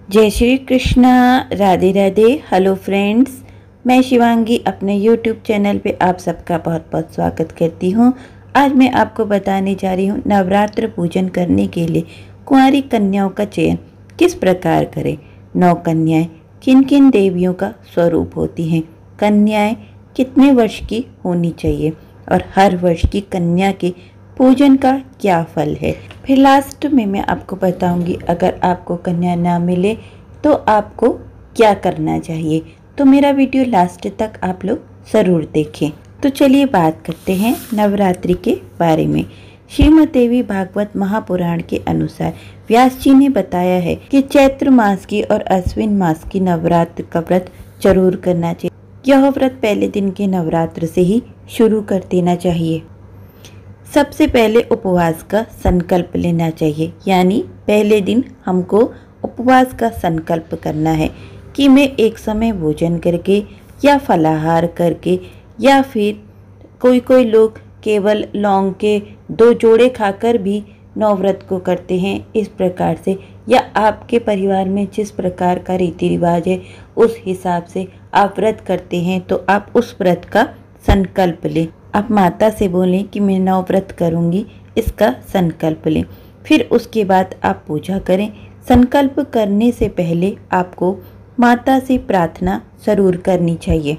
जय Shri Krishna. Radhe Radhe. Hello friends, मैं शिवांगी अपने यूट्यूब चैनल पे आप सबका बहुत बहुत स्वागत करती हूँ। आज मैं आपको बताने जा रही हूँ नवरात्र पूजन करने के लिए कुंवारी कन्याओं का चयन किस प्रकार करें। 9 कन्याएं किन किन देवियों का स्वरूप होती हैं, कन्याएं कितने वर्ष की होनी चाहिए और हर वर्ष की कन्या के पूजन का क्या फल है। फिर लास्ट में मैं आपको बताऊंगी अगर आपको कन्या ना मिले तो आपको क्या करना चाहिए। तो मेरा वीडियो लास्ट तक आप लोग ज़रूर देखें। तो चलिए बात करते हैं नवरात्रि के बारे में। श्रीमद् देवी भागवत महापुराण के अनुसार व्यास जी ने बताया है कि चैत्र मास की और अश्विन मास की नवरात्र का व्रत जरूर करना चाहिए। यह व्रत पहले दिन के नवरात्र से ही शुरू कर देना चाहिए। सबसे पहले उपवास का संकल्प लेना चाहिए, यानी पहले दिन हमको उपवास का संकल्प करना है कि मैं एक समय भोजन करके या फलाहार करके या फिर कोई लोग केवल लौंग के 2 जोड़े खाकर भी नवव्रत को करते हैं। इस प्रकार से या आपके परिवार में जिस प्रकार का रीति रिवाज है उस हिसाब से आप व्रत करते हैं तो आप उस व्रत का संकल्प लें। आप माता से बोलें कि मैं नवव्रत करूंगी, इसका संकल्प लें। फिर उसके बाद आप पूजा करें। संकल्प करने से पहले आपको माता से प्रार्थना जरूर करनी चाहिए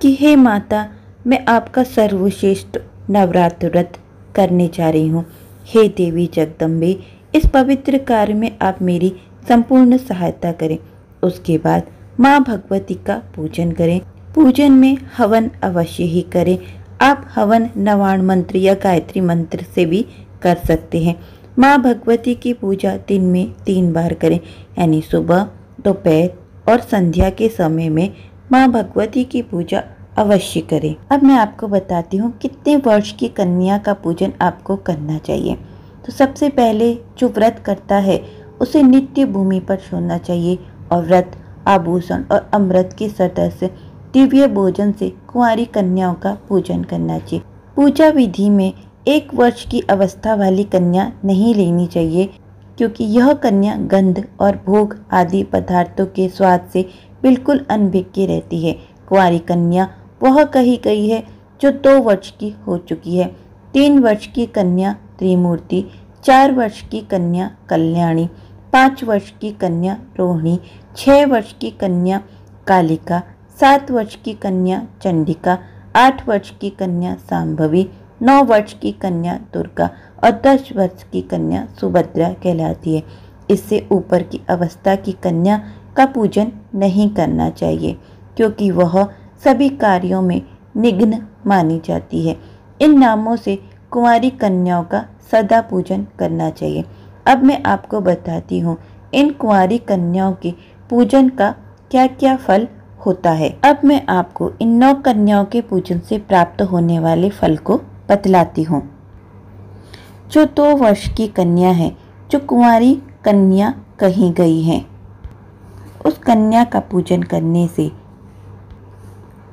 कि हे माता, मैं आपका सर्वश्रेष्ठ नवरात्र व्रत करने जा रही हूँ। हे देवी जगदम्बे, इस पवित्र कार्य में आप मेरी संपूर्ण सहायता करें। उसके बाद माँ भगवती का पूजन करें। पूजन में हवन अवश्य ही करें। आप हवन नवाण मंत्र या गायत्री मंत्र से भी कर सकते हैं। माँ भगवती की पूजा दिन में 3 बार करें, यानी सुबह, दोपहर और संध्या के समय में माँ भगवती की पूजा अवश्य करें। अब मैं आपको बताती हूँ कितने वर्ष की कन्या का पूजन आपको करना चाहिए। तो सबसे पहले जो व्रत करता है उसे नित्य भूमि पर सोना चाहिए और व्रत, आभूषण और अमृत के सदस्य दिव्य भोजन से कुंवारी कन्याओं का पूजन करना चाहिए। पूजा विधि में 1 वर्ष की अवस्था वाली कन्या नहीं लेनी चाहिए, क्योंकि यह कन्या गंध और भोग आदि पदार्थों के स्वाद से बिल्कुल अनभिज्ञ रहती है। कुंवारी कन्या वह कही गई है जो 2 वर्ष की हो चुकी है। 3 वर्ष की कन्या त्रिमूर्ति, 4 वर्ष की कन्या कल्याणी, 5 वर्ष की कन्या रोहिणी, 6 वर्ष की कन्या कालिका, 7 वर्ष की कन्या चंडिका, 8 वर्ष की कन्या सांभवी, 9 वर्ष की कन्या दुर्गा और 10 वर्ष की कन्या सुभद्रा कहलाती है। इससे ऊपर की अवस्था की कन्या का पूजन नहीं करना चाहिए, क्योंकि वह सभी कार्यों में निघ्न मानी जाती है। इन नामों से कुंवारी कन्याओं का सदा पूजन करना चाहिए। अब मैं आपको बताती हूँ इन कुंवारी कन्याओं के पूजन का क्या क्या फल होता है। अब मैं आपको इन 9 कन्याओं के पूजन से प्राप्त होने वाले फल को बतलाती हूँ। जो 2 वर्ष की कन्या है, जो कुंवारी कन्या कही गई है, उस कन्या का पूजन करने से,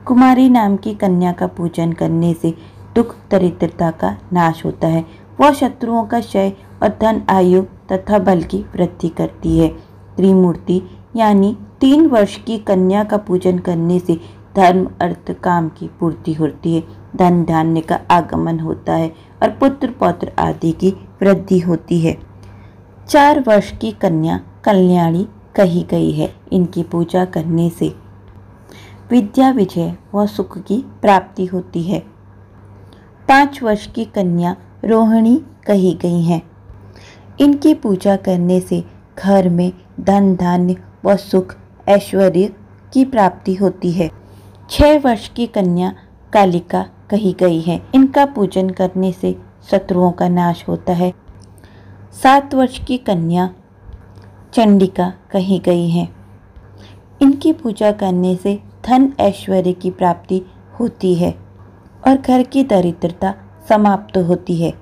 कुमारी नाम की कन्या का पूजन करने से दुख दरिद्रता का नाश होता है। वह शत्रुओं का क्षय और धन, आयु तथा बल की वृद्धि करती है। त्रिमूर्ति यानी 3 वर्ष की कन्या का पूजन करने से धर्म, अर्थ, काम की पूर्ति होती है, धन धान्य का आगमन होता है और पुत्र पौत्र आदि की वृद्धि होती है। 4 वर्ष की कन्या कल्याणी कही गई है। इनकी पूजा करने से विद्या, विजय व सुख की प्राप्ति होती है। 5 वर्ष की कन्या रोहिणी कही गई है। इनकी पूजा करने से घर में धन धान्य व सुख, ऐश्वर्य की प्राप्ति होती है। 6 वर्ष की कन्या कालिका कही गई है। इनका पूजन करने से शत्रुओं का नाश होता है। 7 वर्ष की कन्या चंडिका कही गई है। इनकी पूजा करने से धन, ऐश्वर्य की प्राप्ति होती है और घर की दरिद्रता समाप्त होती है।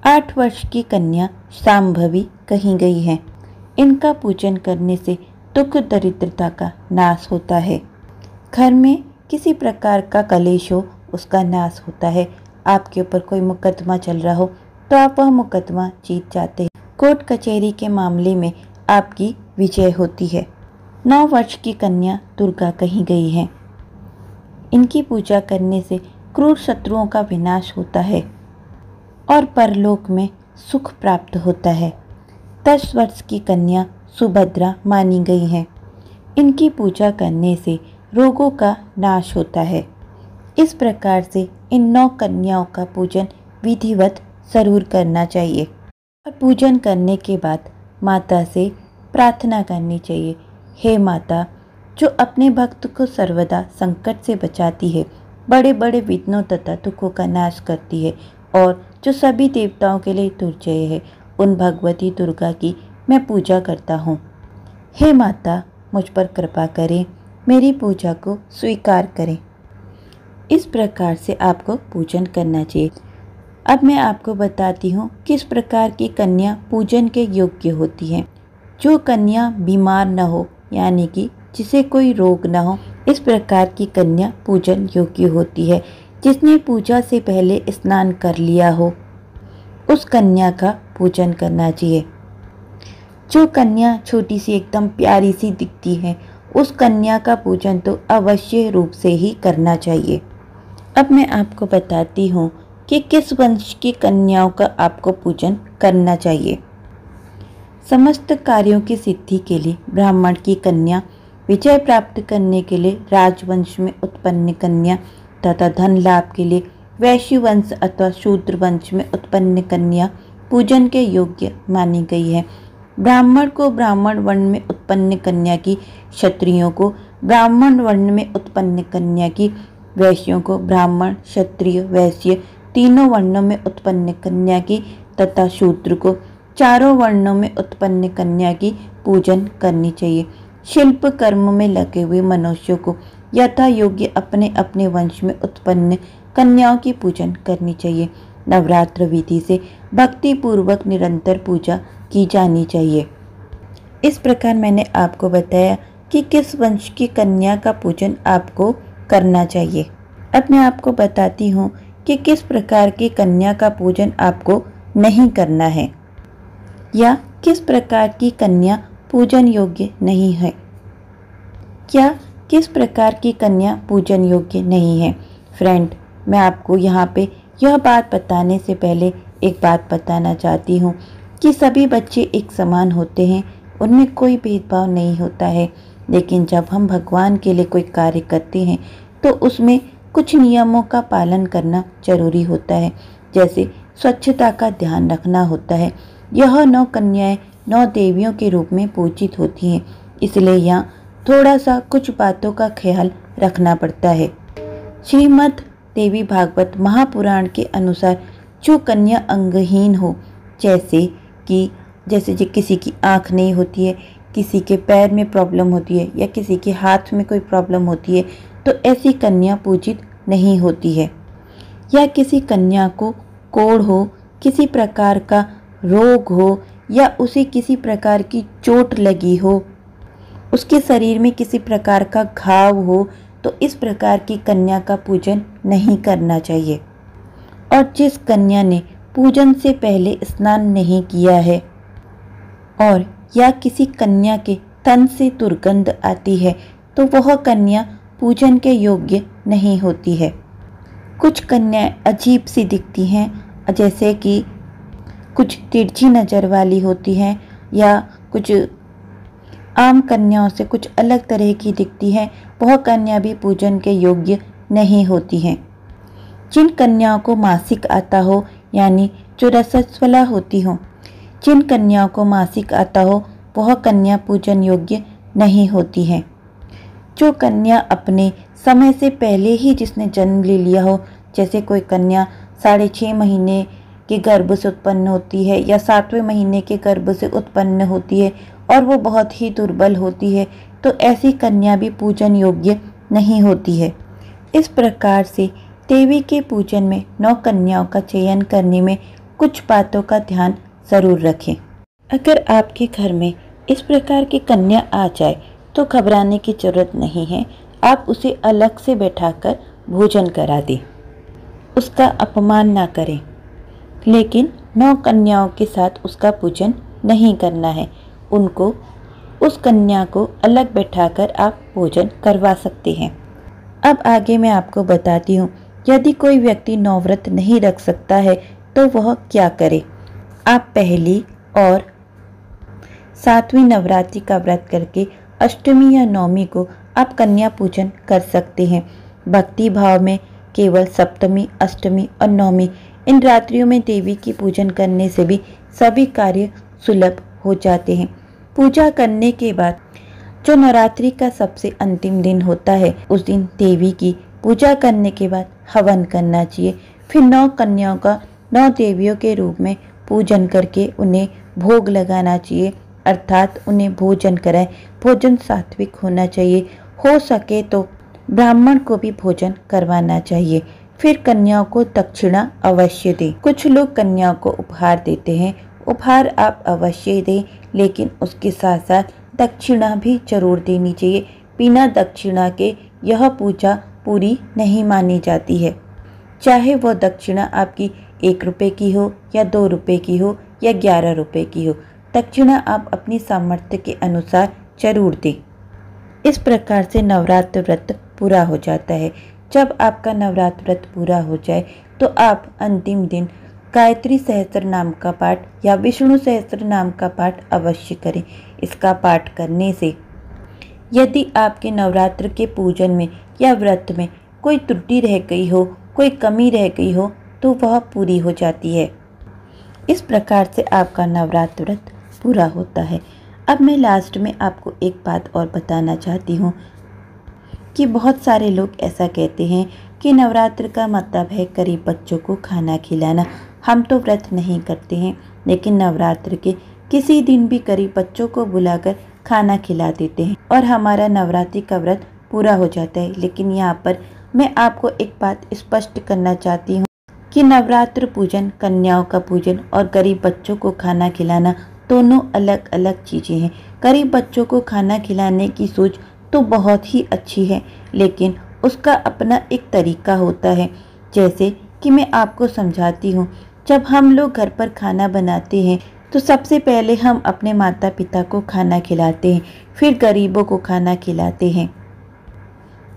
8 वर्ष की कन्या सांभवी कही गई है। इनका पूजन करने से दुख दरिद्रता का नाश होता है। घर में किसी प्रकार का कलेश हो, उसका नाश होता है। आपके ऊपर कोई मुकदमा चल रहा हो तो आप वह मुकदमा जीत जाते हैं। कोर्ट कचहरी के मामले में आपकी विजय होती है। 9 वर्ष की कन्या दुर्गा कही गई है। इनकी पूजा करने से क्रूर शत्रुओं का विनाश होता है और परलोक में सुख प्राप्त होता है। 10 वर्ष की कन्या सुभद्रा मानी गई है। इनकी पूजा करने से रोगों का नाश होता है। इस प्रकार से इन 9 कन्याओं का पूजन विधिवत जरूर करना चाहिए और पूजन करने के बाद माता से प्रार्थना करनी चाहिए, हे माता, जो अपने भक्त को सर्वदा संकट से बचाती है, बड़े बड़े विघ्नों तथा दुखों का नाश करती है और जो सभी देवताओं के लिए दुर्जय है, उन भगवती दुर्गा की मैं पूजा करता हूँ। हे माता, मुझ पर कृपा करें, मेरी पूजा को स्वीकार करें। इस प्रकार से आपको पूजन करना चाहिए। अब मैं आपको बताती हूँ किस प्रकार की कन्या पूजन के योग्य होती है। जो कन्या बीमार न हो, यानी कि जिसे कोई रोग न हो, इस प्रकार की कन्या पूजन योग्य होती है। जिसने पूजा से पहले स्नान कर लिया हो, उस कन्या का पूजन करना चाहिए। जो कन्या छोटी सी एकदम प्यारी सी दिखती है, उस कन्या का पूजन तो अवश्य रूप से ही करना चाहिए। अब मैं आपको बताती हूँ कि किस वंश की कन्याओं का आपको पूजन करना चाहिए। समस्त कार्यों की सिद्धि के लिए ब्राह्मण की कन्या, विजय प्राप्त करने के लिए राजवंश में उत्पन्न कन्या तथा धन लाभ के लिए वैश्य वंश अथवा शूद्र वंश में उत्पन्न कन्या पूजन के योग्य मानी गई है। ब्राह्मण को ब्राह्मण वर्ण में उत्पन्न कन्या की, क्षत्रियों को ब्राह्मण वर्ण में उत्पन्न कन्या की, वैश्यों को ब्राह्मण, क्षत्रिय, वैश्य तीनों वर्णों में उत्पन्न कन्या की तथा शूद्र को चारों वर्णों में उत्पन्न कन्या की पूजन करनी चाहिए। शिल्प कर्म में लगे हुए मनुष्यों को यथा योग्य अपने अपने वंश में उत्पन्न कन्याओं की पूजन करनी चाहिए। नवरात्र विधि से भक्ति पूर्वक निरंतर पूजा की जानी चाहिए। इस प्रकार मैंने आपको बताया कि किस वंश की कन्या का पूजन आपको करना चाहिए। अब मैं आपको बताती हूँ कि किस प्रकार की कन्या का पूजन आपको नहीं करना है या किस प्रकार की कन्या पूजन योग्य नहीं है। क्या किस प्रकार की कन्या पूजन योग्य नहीं है? फ्रेंड, मैं आपको यहाँ पे यह बात बताने से पहले एक बात बताना चाहती हूँ कि सभी बच्चे एक समान होते हैं, उनमें कोई भेदभाव नहीं होता है। लेकिन जब हम भगवान के लिए कोई कार्य करते हैं तो उसमें कुछ नियमों का पालन करना जरूरी होता है। जैसे स्वच्छता का ध्यान रखना होता है। यह 9 कन्याएं 9 देवियों के रूप में पूजित होती हैं, इसलिए यहाँ थोड़ा सा कुछ बातों का ख्याल रखना पड़ता है। श्रीमद् देवी भागवत महापुराण के अनुसार जो कन्या अंगहीन हो, जैसे किसी की आँख नहीं होती है, किसी के पैर में प्रॉब्लम होती है या किसी के हाथ में कोई प्रॉब्लम होती है, तो ऐसी कन्या पूजित नहीं होती है। या किसी कन्या को कोढ़ हो, किसी प्रकार का रोग हो या उसे किसी प्रकार की चोट लगी हो, उसके शरीर में किसी प्रकार का घाव हो, तो इस प्रकार की कन्या का पूजन नहीं करना चाहिए। और जिस कन्या ने पूजन से पहले स्नान नहीं किया है और या किसी कन्या के तन से दुर्गंध आती है, तो वह कन्या पूजन के योग्य नहीं होती है। कुछ कन्याएं अजीब सी दिखती हैं, जैसे कि कुछ तिरछी नज़र वाली होती हैं या कुछ आम कन्याओं से कुछ अलग तरह की दिखती हैं, वह कन्या भी पूजन के योग्य नहीं होती हैं। जिन कन्याओं को मासिक आता हो, यानी जो रजस्वला होती हो, जिन कन्याओं को मासिक आता हो, वह कन्या पूजन योग्य नहीं होती है। जो कन्या अपने समय से पहले ही जिसने जन्म ले लिया हो, जैसे कोई कन्या 6.5 महीने के गर्भ से उत्पन्न होती है या 7वें महीने के गर्भ से उत्पन्न होती है और वो बहुत ही दुर्बल होती है, तो ऐसी कन्या भी पूजन योग्य नहीं होती है। इस प्रकार से देवी के पूजन में 9 कन्याओं का चयन करने में कुछ बातों का ध्यान जरूर रखें। अगर आपके घर में इस प्रकार की कन्या आ जाए तो घबराने की जरूरत नहीं है। आप उसे अलग से बैठाकर भोजन करा दें, उसका अपमान ना करें, लेकिन 9 कन्याओं के साथ उसका पूजन नहीं करना है। उनको उस कन्या को अलग बैठाकर आप भोजन करवा सकते हैं। अब आगे मैं आपको बताती हूँ, यदि कोई व्यक्ति नवव्रत नहीं रख सकता है तो वह क्या करे। आप पहली और 7वीं नवरात्रि का व्रत करके अष्टमी या नवमी को आप कन्या पूजन कर सकते हैं। भक्ति भाव में केवल सप्तमी, अष्टमी और नवमी इन रात्रियों में देवी की पूजन करने से भी सभी कार्य सुलभ हो जाते हैं। पूजा करने के बाद जो नवरात्रि का सबसे अंतिम दिन होता है, उस दिन देवी की पूजा करने के बाद हवन करना चाहिए। फिर 9 कन्याओं का 9 देवियों के रूप में पूजन करके उन्हें भोग लगाना चाहिए, अर्थात उन्हें भोजन कराएं। भोजन सात्विक होना चाहिए, हो सके तो ब्राह्मण को भी भोजन करवाना चाहिए। फिर कन्याओं को दक्षिणा अवश्य दें। कुछ लोग कन्याओं को उपहार देते हैं, उपहार आप अवश्य दें, लेकिन उसके साथ साथ दक्षिणा भी जरूर देनी चाहिए। बिना दक्षिणा के यह पूजा पूरी नहीं मानी जाती है। चाहे वह दक्षिणा आपकी 1 रुपये की हो या 2 रुपये की हो या 11 रुपये की हो, दक्षिणा आप अपनी सामर्थ्य के अनुसार जरूर दें। इस प्रकार से नवरात्र व्रत पूरा हो जाता है। जब आपका नवरात्र व्रत पूरा हो जाए तो आप अंतिम दिन गायत्री सहस्त्र नाम का पाठ या विष्णु सहस्त्र नाम का पाठ अवश्य करें। इसका पाठ करने से यदि आपके नवरात्र के पूजन में या व्रत में कोई त्रुटि रह गई हो, कोई कमी रह गई हो, तो वह पूरी हो जाती है। इस प्रकार से आपका नवरात्र व्रत पूरा होता है। अब मैं लास्ट में आपको एक बात और बताना चाहती हूँ कि बहुत सारे लोग ऐसा कहते हैं कि नवरात्र का मतलब है गरीब बच्चों को खाना खिलाना। हम तो व्रत नहीं करते हैं, लेकिन नवरात्र के किसी दिन भी गरीब बच्चों को बुलाकर खाना खिला देते हैं और हमारा नवरात्रि का व्रत पूरा हो जाता है। लेकिन यहाँ पर मैं आपको एक बात स्पष्ट करना चाहती हूँ कि नवरात्र पूजन, कन्याओं का पूजन और गरीब बच्चों को खाना खिलाना दोनों अलग अलग चीज़ें हैं। गरीब बच्चों को खाना खिलाने की सोच तो बहुत ही अच्छी है, लेकिन उसका अपना एक तरीका होता है। जैसे कि मैं आपको समझाती हूँ, जब हम लोग घर पर खाना बनाते हैं तो सबसे पहले हम अपने माता पिता को खाना खिलाते हैं, फिर गरीबों को खाना खिलाते हैं।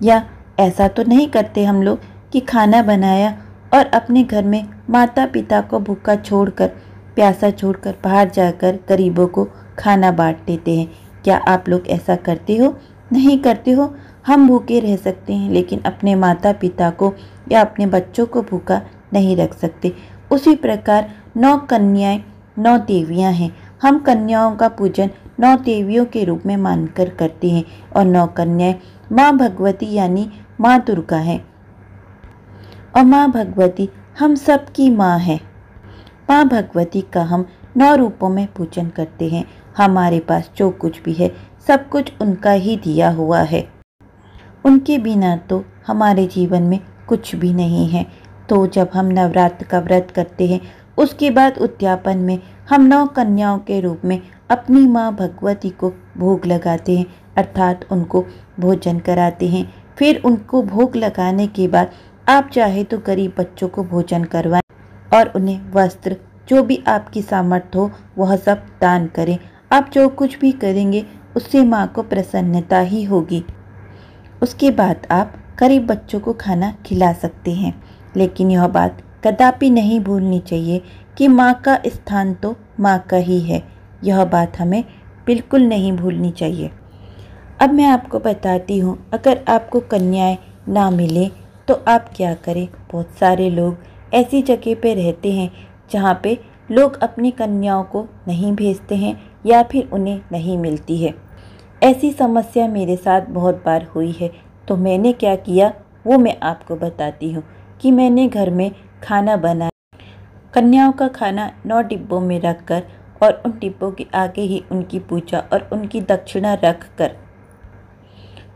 या ऐसा तो नहीं करते हम लोग कि खाना बनाया और अपने घर में माता पिता को भूखा छोड़कर, प्यासा छोड़कर बाहर जाकर गरीबों को खाना बांट देते हैं। क्या आप लोग ऐसा करते हो? नहीं करते हो। हम भूखे रह सकते हैं, लेकिन अपने माता पिता को या अपने बच्चों को भूखा नहीं रख सकते। उसी प्रकार 9 कन्याएं 9 देवियां हैं। हम कन्याओं का पूजन 9 देवियों के रूप में मानकर करते हैं और 9 कन्याएं माँ भगवती यानी माँ दुर्गा हैं। और माँ भगवती हम सब की माँ है। माँ भगवती का हम 9 रूपों में पूजन करते हैं। हमारे पास जो कुछ भी है सब कुछ उनका ही दिया हुआ है। उनके बिना तो हमारे जीवन में कुछ भी नहीं है। तो जब हम नवरात्र का व्रत करते हैं, उसके बाद उद्यापन में हम 9 कन्याओं के रूप में अपनी माँ भगवती को भोग लगाते हैं, अर्थात उनको भोजन कराते हैं। फिर उनको भोग लगाने के बाद आप चाहे तो गरीब बच्चों को भोजन करवाएं और उन्हें वस्त्र, जो भी आपकी सामर्थ्य हो वह सब दान करें। आप जो कुछ भी करेंगे उससे माँ को प्रसन्नता ही होगी। उसके बाद आप गरीब बच्चों को खाना खिला सकते हैं। लेकिन यह बात कदापि नहीं भूलनी चाहिए कि माँ का स्थान तो माँ का ही है। यह बात हमें बिल्कुल नहीं भूलनी चाहिए। अब मैं आपको बताती हूँ, अगर आपको कन्याएं ना मिले तो आप क्या करें। बहुत सारे लोग ऐसी जगह पे रहते हैं जहाँ पे लोग अपनी कन्याओं को नहीं भेजते हैं या फिर उन्हें नहीं मिलती है। ऐसी समस्या मेरे साथ बहुत बार हुई है। तो मैंने क्या किया वो मैं आपको बताती हूँ कि मैंने घर में खाना बनाया, कन्याओं का खाना 9 डिब्बों में रखकर और उन डिब्बों के आगे ही उनकी पूजा और उनकी दक्षिणा रख कर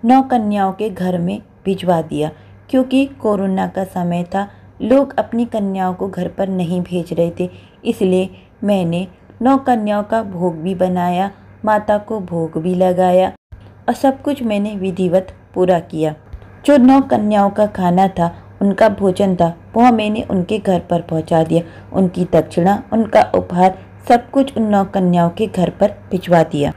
9 कन्याओं के घर में भिजवा दिया। क्योंकि कोरोना का समय था, लोग अपनी कन्याओं को घर पर नहीं भेज रहे थे, इसलिए मैंने 9 कन्याओं का भोग भी बनाया, माता को भोग भी लगाया और सब कुछ मैंने विधिवत पूरा किया। जो 9 कन्याओं का खाना था, उनका भोजन था, वह मैंने उनके घर पर पहुंचा दिया। उनकी दक्षिणा, उनका उपहार सब कुछ उन 9 कन्याओं के घर पर भिजवा दिया।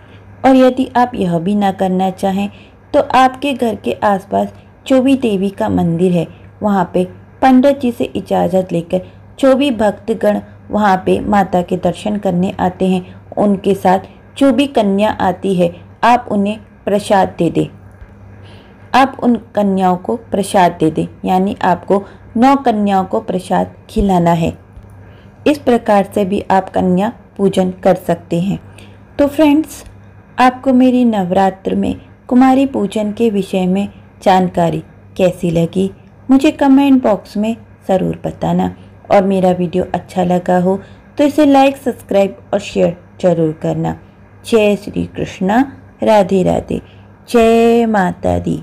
और यदि आप यह भी ना करना चाहें तो आपके घर के आसपास चौबी देवी का मंदिर है, वहाँ पे पंडित जी से इजाज़त लेकर 24 भक्तगण वहाँ पे माता के दर्शन करने आते हैं। उनके साथ 24 कन्या आती है, आप उन्हें प्रसाद दे दें। आप उन कन्याओं को प्रसाद दे दें, यानी आपको 9 कन्याओं को प्रसाद खिलाना है। इस प्रकार से भी आप कन्या पूजन कर सकते हैं। तो फ्रेंड्स, आपको मेरी नवरात्र में कुमारी पूजन के विषय में जानकारी कैसी लगी मुझे कमेंट बॉक्स में ज़रूर बताना, और मेरा वीडियो अच्छा लगा हो तो इसे लाइक, सब्सक्राइब और शेयर जरूर करना। जय श्री कृष्णा, राधे राधे, जय माता दी।